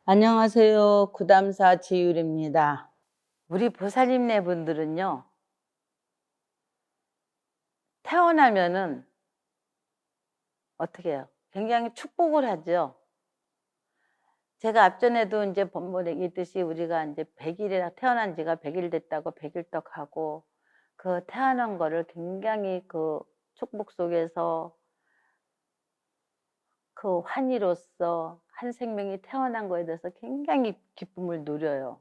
안녕하세요. 구담사 지율입니다. 우리 보살님네 분들은요, 태어나면은 어떻게 해요? 굉장히 축복을 하죠. 제가 앞전에도 이제 본문에 있듯이 우리가 이제 100일이나 태어난 지가 100일 됐다고 100일떡하고 그 태어난 거를 굉장히 그 축복 속에서 그 환희로서 한 생명이 태어난 거에 대해서 굉장히 기쁨을 누려요.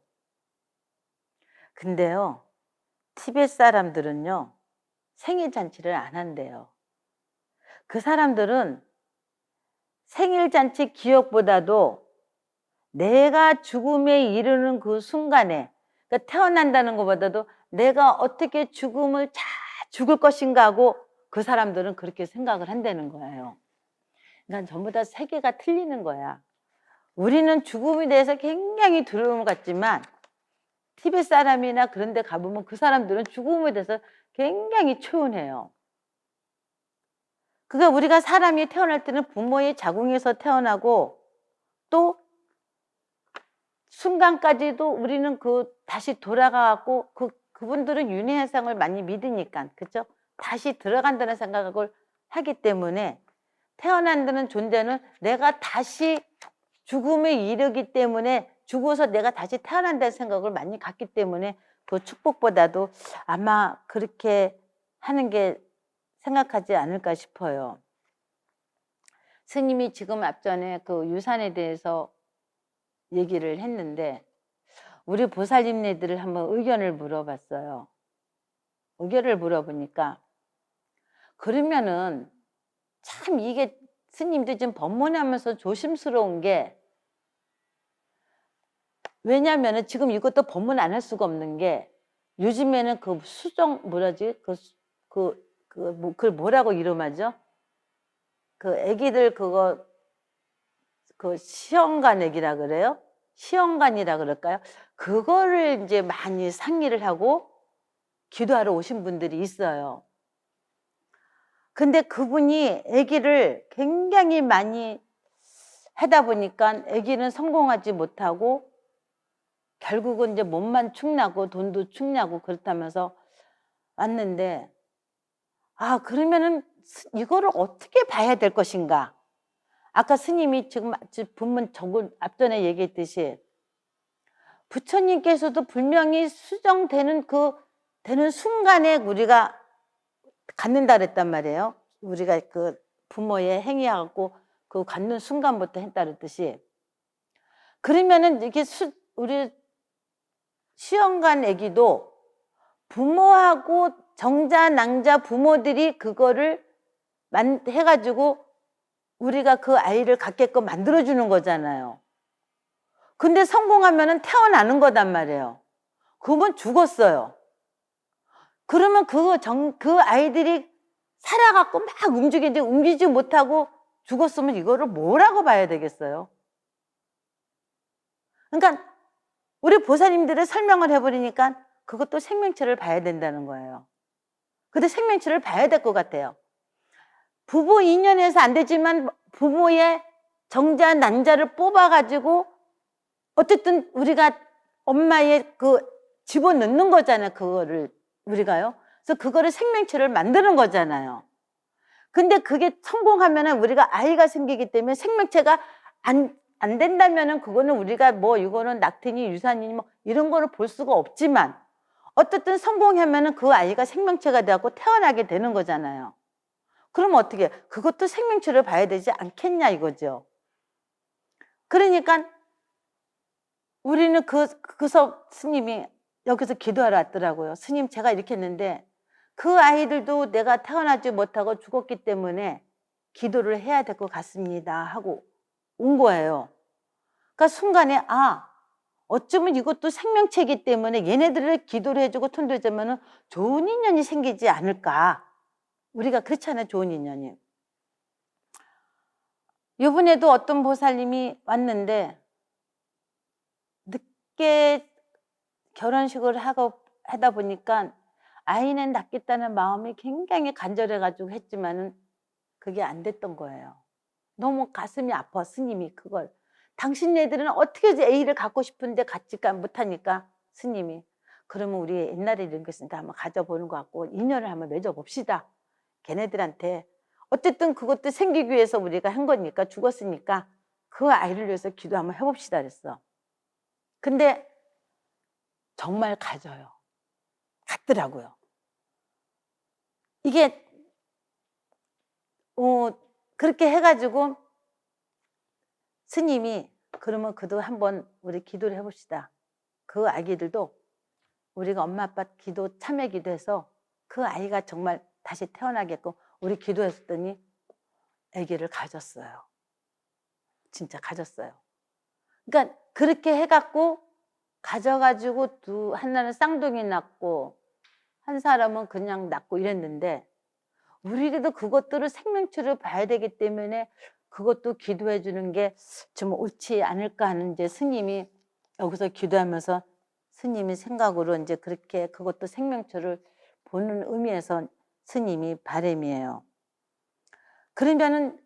근데요, 티벳 사람들은요, 생일 잔치를 안 한대요. 그 사람들은 생일 잔치 기억보다도 내가 죽음에 이르는 그 순간에, 그러니까 태어난다는 것보다도 내가 어떻게 죽음을 잘 죽을 것인가 하고 그 사람들은 그렇게 생각을 한다는 거예요. 그러니까 전부 다 세계가 틀리는 거야. 우리는 죽음에 대해서 굉장히 두려움을 갖지만 티벳 사람이나 그런 데 가보면 그 사람들은 죽음에 대해서 굉장히 초연해요. 그러니까 우리가 사람이 태어날 때는 부모의 자궁에서 태어나고 또 순간까지도 우리는 다시 돌아가고 그분들은 윤회현상을 많이 믿으니까, 그죠? 다시 들어간다는 생각을 하기 때문에 태어난다는 존재는 내가 다시 죽음에 이르기 때문에 죽어서 내가 다시 태어난다는 생각을 많이 갖기 때문에 그 축복보다도 아마 그렇게 하는 게 생각하지 않을까 싶어요. 스님이 지금 앞전에 그 유산에 대해서 얘기를 했는데 우리 보살님네들을 한번 의견을 물어봤어요. 의견을 물어보니까 그러면은 참 이게 스님도 지금 법문하면서 조심스러운 게, 왜냐면은 지금 이것도 법문 안 할 수가 없는 게 요즘에는 그 수정 뭐라지 그걸 뭐라고 이름하죠? 그 애기들 그 시험관 애기라 그래요? 시험관이라 그럴까요? 그거를 이제 많이 상의를 하고 기도하러 오신 분들이 있어요. 근데 그분이 아기를 굉장히 많이 하다 보니까 아기는 성공하지 못하고 결국은 이제 몸만 축나고 돈도 축나고 그렇다면서 왔는데, 그러면은 이거를 어떻게 봐야 될 것인가? 아까 스님이 지금 본문 앞전에 얘기했듯이 부처님께서도 분명히 수정되는 되는 순간에 우리가 갖는다 그랬단 말이에요. 우리가 그 부모의 행위하고 그 갖는 순간부터 했다 그랬듯이, 그러면은 이게 우리 시험관 애기도 부모하고 정자 낭자 부모들이 그거를 해가지고 우리가 그 아이를 갖게끔 만들어주는 거잖아요. 근데 성공하면은 태어나는 거단 말이에요. 그러면 죽었어요. 그러면 그 아이들이 살아갖고 막 움직이는데 움직이지 못하고 죽었으면 이거를 뭐라고 봐야 되겠어요? 그러니까 우리 보살님들의 설명을 해버리니까 그것도 생명체를 봐야 된다는 거예요. 근데 생명체를 봐야 될 것 같아요. 부부 인연에서 안 되지만 부모의 정자 난자를 뽑아가지고 어쨌든 우리가 엄마의 집어넣는 거잖아요. 그거를 우리가요. 그래서 그거를 생명체를 만드는 거잖아요. 근데 그게 성공하면은 우리가 아이가 생기기 때문에 생명체가 안 된다면은 그거는 우리가 뭐 이거는 낙태니 유산이니 뭐 이런 거를 볼 수가 없지만 어쨌든 성공하면은 그 아이가 생명체가 되고 태어나게 되는 거잖아요. 그러면 어떻게, 그것도 생명체를 봐야 되지 않겠냐 이거죠. 그러니까 우리는 그래서 스님이 여기서 기도하러 왔더라고요. 스님, 제가 이렇게 했는데 그 아이들도 내가 태어나지 못하고 죽었기 때문에 기도를 해야 될 것 같습니다 하고 온 거예요. 그러니까 순간에 어쩌면 이것도 생명체이기 때문에 얘네들을 기도를 해주고 통도해주면 좋은 인연이 생기지 않을까. 우리가 그렇잖아요. 좋은 인연이. 이번에도 어떤 보살님이 왔는데 늦게 결혼식을 하다 보니까 아이는 낳겠다는 마음이 굉장히 간절해가지고 했지만은 그게 안 됐던 거예요. 너무 가슴이 아파, 스님이 그걸. 당신 애들은 어떻게 A를 갖고 싶은데 갖지가 못하니까 스님이 그러면 우리 옛날에 이런 거 있으니까 한번 가져보는 것 같고 인연을 한번 맺어봅시다. 걔네들한테 어쨌든 그것도 생기기 위해서 우리가 한 거니까 죽었으니까 그 아이를 위해서 기도 한번 해봅시다 그랬어. 근데 정말 가져요. 갔더라고요. 이게 그렇게 해가지고 스님이 그러면 그도 한번 우리 기도를 해봅시다. 그 아기들도 우리가 엄마 아빠 기도 참여 기도해서 그 아이가 정말 다시 태어나게끔 우리 기도했더니 아기를 가졌어요. 진짜 가졌어요. 그러니까 그렇게 해갖고 가져가지고 하나는 쌍둥이 낳고 한 사람은 그냥 낳고 이랬는데 우리도 그것들을 생명체를 봐야 되기 때문에 그것도 기도해 주는 게 좀 옳지 않을까 하는 이제 스님이 여기서 기도하면서 스님이 생각으로 이제 그렇게 그것도 생명체를 보는 의미에서 스님이 바람이에요. 그러면은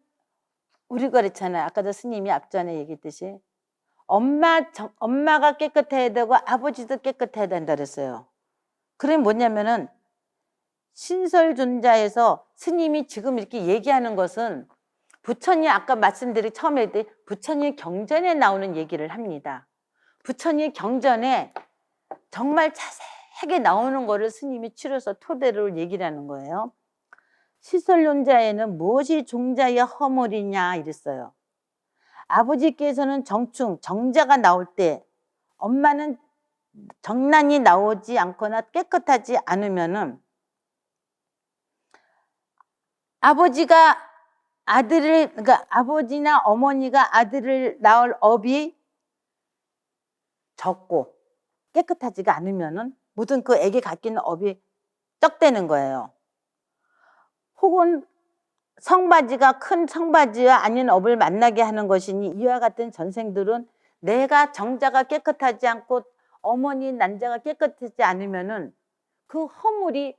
우리가 그랬잖아요. 아까도 스님이 앞전에 얘기했듯이 엄마가 깨끗해야 되고 아버지도 깨끗해야 된다 그랬어요. 그게 뭐냐면은 신설존자에서 스님이 지금 이렇게 얘기하는 것은 부처님 아까 말씀드린 처음에 했더니 부처님 경전에 나오는 얘기를 합니다. 부처님 경전에 정말 자세하게 나오는 거를 스님이 추려서 토대로 얘기를 하는 거예요. 시설론자에는 무엇이 종자의 허물이냐 이랬어요. 아버지께서는 정자가 나올 때 엄마는 정란이 나오지 않거나 깨끗하지 않으면은 아버지가 아들을, 그러니까 아버지나 어머니가 아들을 낳을 업이 적고 깨끗하지가 않으면은 모든 그 애기 갖기는 업이 떡되는 거예요. 혹은 성바지가 큰 성바지와 아닌 업을 만나게 하는 것이니 이와 같은 전생들은 내가 정자가 깨끗하지 않고 어머니 난자가 깨끗하지 않으면은 그 허물이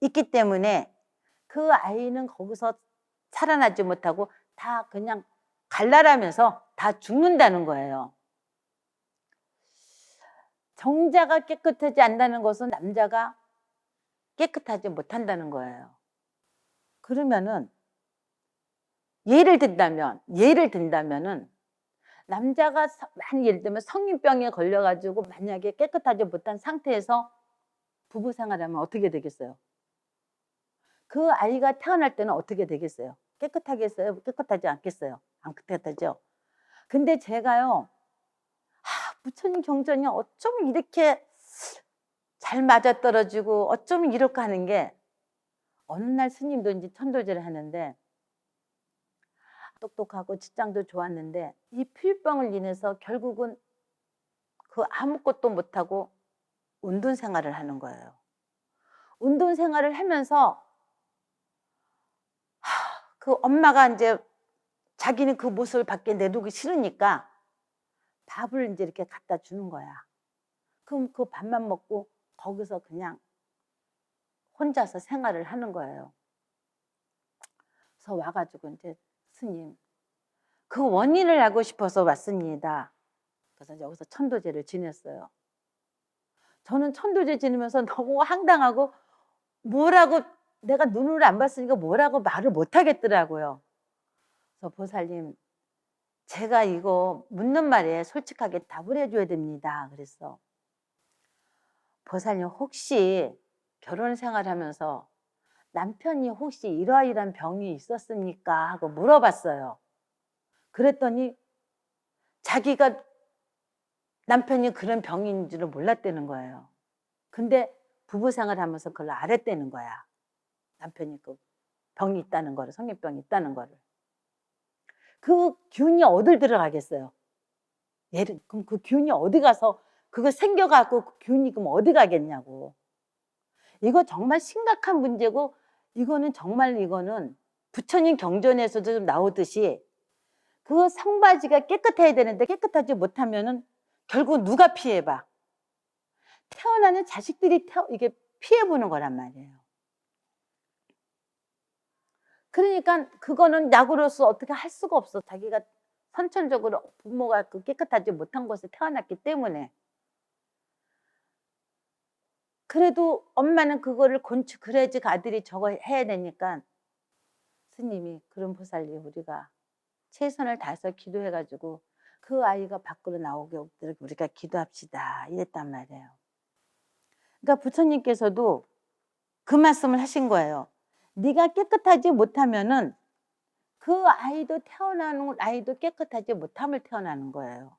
있기 때문에 그 아이는 거기서 살아나지 못하고 다 그냥 갈라라면서 다 죽는다는 거예요. 정자가 깨끗하지 않다는 것은 남자가 깨끗하지 못한다는 거예요. 그러면은 예를 든다면은 남자가 만약 예를 들면 성인병에 걸려가지고 만약에 깨끗하지 못한 상태에서 부부 생활하면 어떻게 되겠어요? 그 아이가 태어날 때는 어떻게 되겠어요? 깨끗하겠어요? 깨끗하지 않겠어요? 안 깨끗하죠? 근데 제가요, 부처님 경전이 어쩌면 이렇게 잘 맞아떨어지고 어쩌면 이렇게 하는 게 어느 날 스님도 이제 천도제를 하는데 똑똑하고 직장도 좋았는데 이 피부병을 인해서 결국은 그 아무것도 못하고 운동 생활을 하는 거예요. 운동 생활을 하면서 그 엄마가 이제 자기는 그 모습을 밖에 내두기 싫으니까 밥을 이제 이렇게 갖다 주는 거야. 그럼 그 밥만 먹고 거기서 그냥 혼자서 생활을 하는 거예요. 그래서 와가지고 이제 스님, 그 원인을 알고 싶어서 왔습니다. 그래서 여기서 천도제를 지냈어요. 저는 천도제 지내면서 너무 황당하고 뭐라고 내가 눈으로 안 봤으니까 뭐라고 말을 못 하겠더라고요. 그래서 보살님, 제가 이거 묻는 말에 솔직하게 답을 해줘야 됩니다. 그랬어. 보살님, 혹시 결혼 생활하면서 남편이 혹시 이러이러한 병이 있었습니까? 하고 물어봤어요. 그랬더니 자기가 남편이 그런 병인 줄을 몰랐다는 거예요. 근데 부부 생활하면서 그걸 알았다는 거야. 남편이 그 병이 있다는 거를, 성인병이 있다는 거를. 그 균이 어딜 들어가겠어요? 그럼 그 균이 어디 가서 그거 생겨갖고 그 균이 그럼 어디 가겠냐고. 이거 정말 심각한 문제고 이거는 부처님 경전에서도 좀 나오듯이 그 성바지가 깨끗해야 되는데 깨끗하지 못하면은 결국 누가 피해봐? 태어나는 자식들이 이게 피해보는 거란 말이에요. 그러니까 그거는 약으로서 어떻게 할 수가 없어. 자기가 선천적으로 부모가 그 깨끗하지 못한 곳에 태어났기 때문에. 그래도 엄마는 그거를 그래야지 그 아들이 저거 해야 되니까 스님이 그런 보살이 우리가 최선을 다해서 기도해 가지고 그 아이가 밖으로 나오게 없도록 우리가 기도합시다 이랬단 말이에요. 그러니까 부처님께서도 그 말씀을 하신 거예요. 네가 깨끗하지 못하면은 그 아이도 태어나는 아이도 깨끗하지 못함을 태어나는 거예요.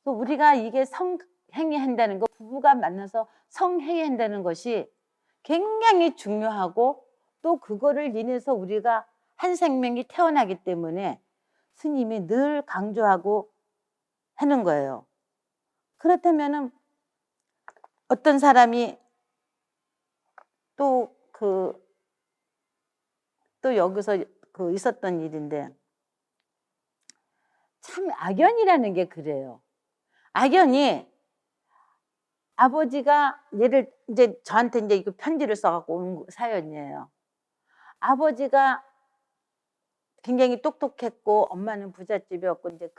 그래서 우리가 이게 성행위 한다는 거, 부부가 만나서 성행위 한다는 것이 굉장히 중요하고 또 그거를 인해서 우리가 한 생명이 태어나기 때문에 스님이 늘 강조하고 하는 거예요. 그렇다면은 어떤 사람이 또 여기서 있었던 일인데 참 악연이라는 게 그래요. 악연이 아버지가 이제 저한테 이제 이거 편지를 써갖고 온 사연이에요. 아버지가 굉장히 똑똑했고 엄마는 부잣집이었고 이제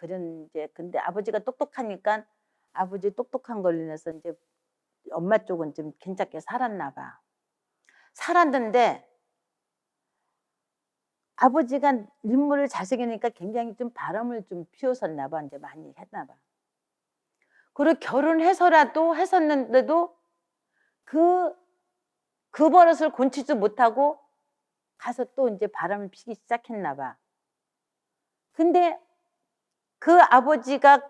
근데 아버지가 똑똑하니까 아버지 똑똑한 걸로 인해서 이제 엄마 쪽은 좀 괜찮게 살았나 봐. 살았는데 아버지가 인물을 잘생기니까 굉장히 좀 바람을 좀 피웠었나 봐. 이제 많이 했나 봐. 그리고 결혼해서라도 했었는데도 그 버릇을 곤치지 못하고 가서 또 이제 바람을 피기 시작했나 봐. 근데 그 아버지가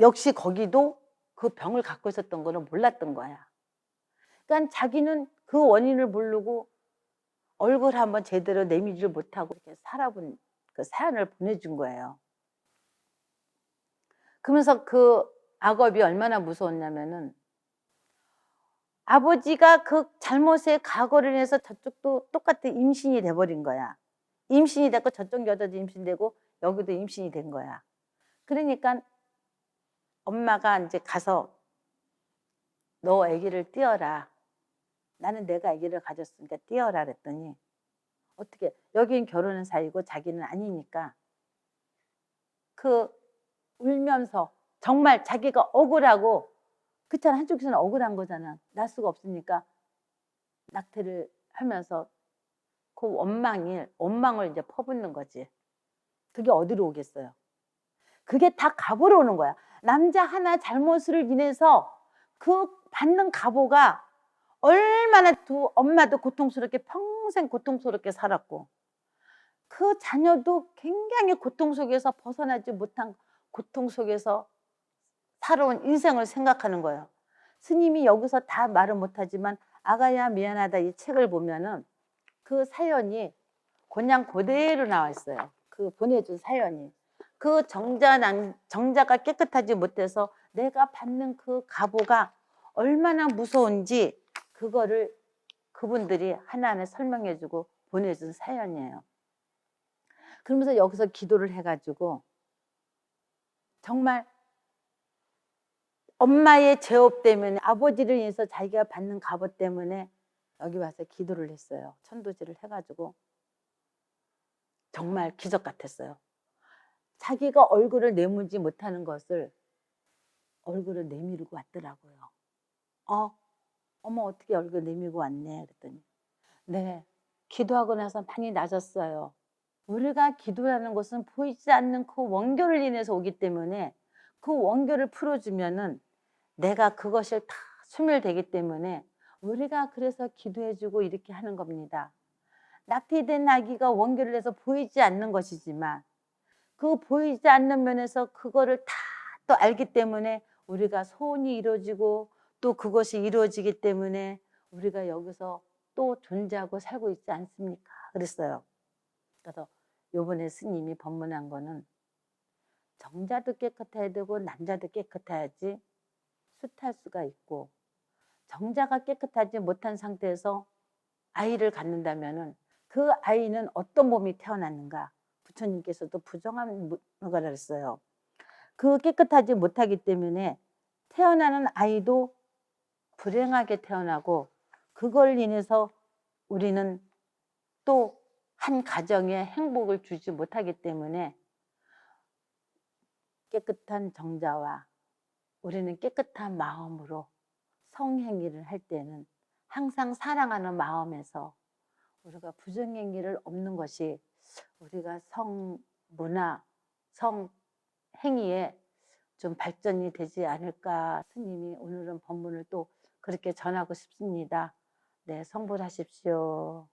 역시 거기도 그 병을 갖고 있었던 거는 몰랐던 거야. 그러니까 자기는 그 원인을 모르고 얼굴 한번 제대로 내밀지를 못하고 이렇게 살아본 그 사연을 보내준 거예요. 그러면서 그 악업이 얼마나 무서웠냐면은 아버지가 그 잘못의 과거를 인해서 저쪽도 똑같은 임신이 돼버린 거야. 임신이 됐고 저쪽 여자도 임신되고 여기도 임신이 된 거야. 그러니까 엄마가 이제 가서 너 아기를 띄어라. 나는 내가 아기를 가졌으니까 띄어라 그랬더니 어떻게 여긴 결혼한 사이고 자기는 아니니까 울면서 정말 자기가 억울하고 그렇잖아. 한쪽에서는 억울한 거잖아. 날 수가 없으니까 낙태를 하면서 그 원망을 이제 퍼붓는 거지. 그게 어디로 오겠어요? 그게 다 갑으로 오는 거야. 남자 하나 잘못을 인해서 그 받는 갑오가 얼마나 엄마도 고통스럽게 평생 고통스럽게 살았고 그 자녀도 굉장히 고통 속에서 벗어나지 못한 고통 속에서 살아온 인생을 생각하는 거예요. 스님이 여기서 다 말은 못하지만 아가야 미안하다 이 책을 보면은 그 사연이 그냥 그대로 나와 있어요. 그 보내준 사연이. 그 정자가 깨끗하지 못해서 내가 받는 그 갑오가 얼마나 무서운지 그거를 그분들이 하나하나 설명해주고 보내준 사연이에요. 그러면서 여기서 기도를 해가지고 정말 엄마의 죄업 때문에 아버지를 인해서 자기가 받는 갑오 때문에 여기 와서 기도를 했어요. 천도질을 해가지고 정말 기적 같았어요. 자기가 얼굴을 내밀지 못하는 것을 얼굴을 내밀고 왔더라고요. 어머 어떻게 얼굴 내밀고 왔네 그랬더니 네 기도하고 나서 많이 나아졌어요. 우리가 기도라는 것은 보이지 않는 그 원교를 인해서 오기 때문에 그 원교를 풀어주면은 내가 그것을 다 소멸되기 때문에 우리가 그래서 기도해주고 이렇게 하는 겁니다. 낙태된 아기가 원교를 내서 보이지 않는 것이지만 그 보이지 않는 면에서 그거를 다 또 알기 때문에 우리가 소원이 이루어지고 또 그것이 이루어지기 때문에 우리가 여기서 또 존재하고 살고 있지 않습니까? 그랬어요. 그래서 요번에 스님이 법문한 거는 정자도 깨끗해야 되고 남자도 깨끗해야지 숱할 수가 있고 정자가 깨끗하지 못한 상태에서 아이를 갖는다면은 그 아이는 어떤 몸이 태어났는가 부처님께서도 부정한 거라 했어요. 그 깨끗하지 못하기 때문에 태어나는 아이도 불행하게 태어나고 그걸 인해서 우리는 또 한 가정에 행복을 주지 못하기 때문에 깨끗한 정자와 우리는 깨끗한 마음으로 성행위를 할 때는 항상 사랑하는 마음에서 우리가 부정행위를 없는 것이 우리가 성문화, 성행위에 좀 발전이 되지 않을까. 스님이 오늘은 법문을 또 그렇게 전하고 싶습니다. 네, 성불하십시오.